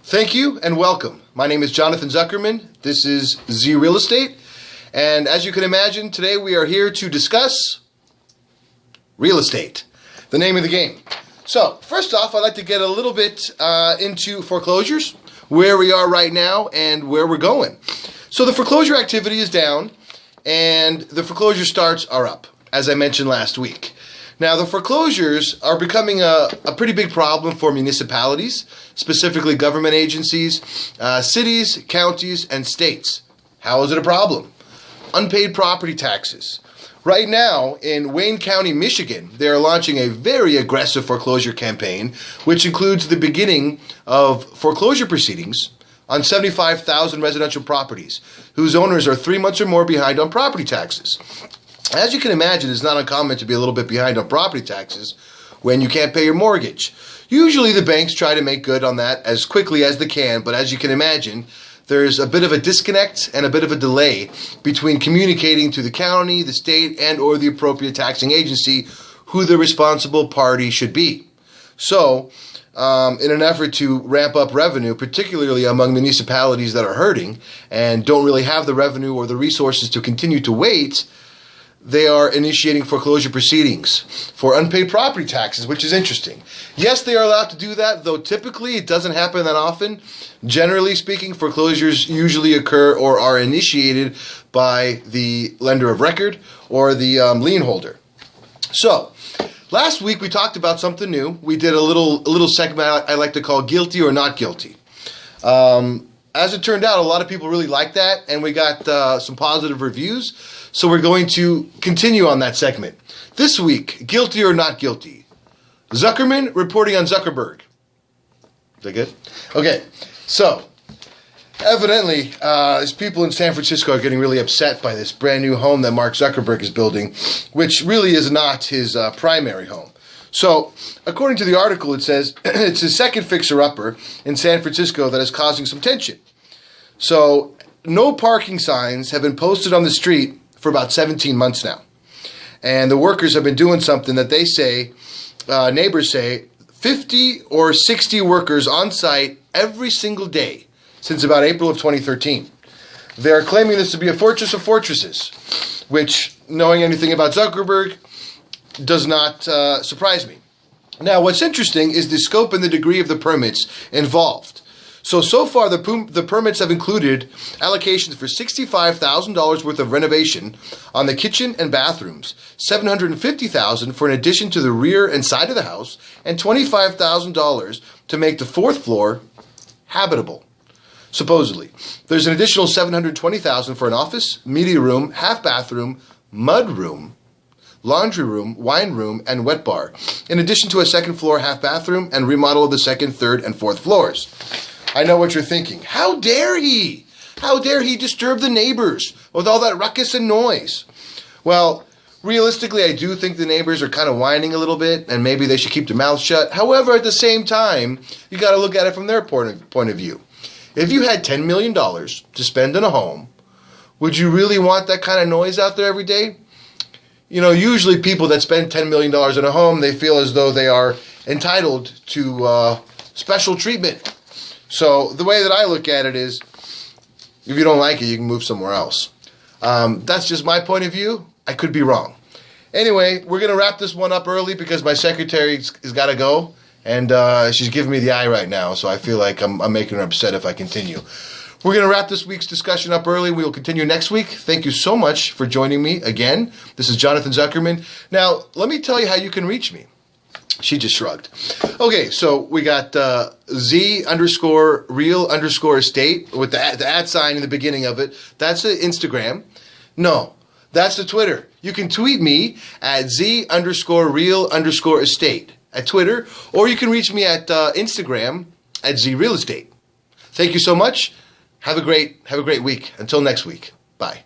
Thank you and welcome. My name is Jonathan Zuckerman. This is Z Real Estate. And as you can imagine, today we are here to discuss real estate, the name of the game. So, first off, I'd like to get a little bit into foreclosures, where we are right now and where we're going. So the foreclosure activity is down and the foreclosure starts are up, as I mentioned last week. Now, the foreclosures are becoming a pretty big problem for municipalities, specifically government agencies, cities, counties, and states. How is it a problem? Unpaid property taxes. Right now, in Wayne County, Michigan, they are launching a very aggressive foreclosure campaign, which includes the beginning of foreclosure proceedings on 75,000 residential properties, whose owners are 3 months or more behind on property taxes. As you can imagine, it's not uncommon to be a little bit behind on property taxes when you can't pay your mortgage. Usually the banks try to make good on that as quickly as they can, but as you can imagine, there's a bit of a disconnect and a bit of a delay between communicating to the county, the state, and or the appropriate taxing agency who the responsible party should be. So, in an effort to ramp up revenue, particularly among municipalities that are hurting and don't really have the revenue or the resources to continue to wait, they are initiating foreclosure proceedings for unpaid property taxes, which is interesting. Yes, they are allowed to do that, though typically it doesn't happen that often. Generally speaking, foreclosures usually occur or are initiated by the lender of record or the lien holder. So, last week we talked about something new. We did a little segment I like to call Guilty or Not Guilty. As it turned out, a lot of people really liked that, and we got some positive reviews. So we're going to continue on that segment. This week, Guilty or Not Guilty. Zuckerman reporting on Zuckerberg. Is that good? Okay, so evidently, these people in San Francisco are getting really upset by this brand new home that Mark Zuckerberg is building, which really is not his primary home. So, according to the article, it says it's his second fixer-upper in San Francisco that is causing some tension. So, no parking signs have been posted on the street for about 17 months now. And the workers have been doing something that they say, neighbors say, 50 or 60 workers on site every single day since about April of 2013. They're claiming this to be a fortress of fortresses, which, knowing anything about Zuckerberg, does not surprise me. Now, what's interesting is the scope and the degree of the permits involved. So far, the permits have included allocations for $65,000 worth of renovation on the kitchen and bathrooms, $750,000 for an addition to the rear and side of the house, and $25,000 to make the fourth floor habitable. Supposedly, there's an additional $720,000 for an office, media room, half bathroom, mud room, laundry room, wine room, and wet bar, in addition to a second floor half bathroom and remodel of the second, third, and fourth floors. I know what you're thinking. How dare he? How dare he disturb the neighbors with all that ruckus and noise? Well, realistically, I do think the neighbors are kind of whining a little bit, and maybe they should keep their mouths shut. However, at the same time, you got to look at it from their point of view. If you had $10 million to spend on a home, would you really want that kind of noise out there every day? You know, usually people that spend $10 million on a home, they feel as though they are entitled to special treatment. So the way that I look at it is, if you don't like it, you can move somewhere else. That's just my point of view. I could be wrong. Anyway, we're going to wrap this one up early because my secretary's got to go, and she's giving me the eye right now, so I feel like I'm making her upset if I continue. We're going to wrap this week's discussion up early. We will continue next week. Thank you so much for joining me again. This is Jonathan Zuckerman. Now, let me tell you how you can reach me. She just shrugged. Okay, so we got Z_real_estate with the at sign in the beginning of it. That's the Instagram. No, that's the Twitter. You can tweet me at Z_real_estate at Twitter, or you can reach me at Instagram at ZRealEstate. Thank you so much. Have a great week. Until next week. Bye.